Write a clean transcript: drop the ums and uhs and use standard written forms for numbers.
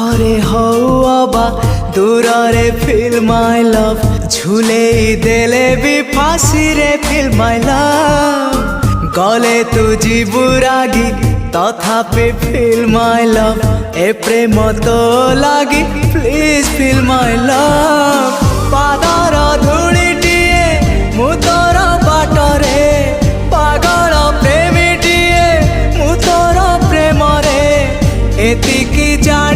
ପାଖରେ ହଉ ଅବା ଦୂରରେ ଫିଲ୍ ମାଇ ଲଭ୍ ଝୁଲେଇ ଦେଲେ ବି ଫାଶୀରେ ଫିଲ୍ ମାଇ ଲଭ୍ ଗଲେ ତୁ ଯିବୁ ରାଗି ତଥାପି ଫିଲ୍ ମାଇ ଲଭ୍ ଏ ପ୍ରେମ ତୋ ଲାଗି ପ୍ଲିଜ୍ ଫିଲ୍ ମାଇ ଲଭ୍ ପାଦର ଧୂଳିଟିଏ ମୁଁ ତୋର ବାଟରେ ପାଗଳ ପ୍ରେମୀଟିଏ ମୁଁ ତୋର ପ୍ରେମରେ ଏତିକି ଜାଣି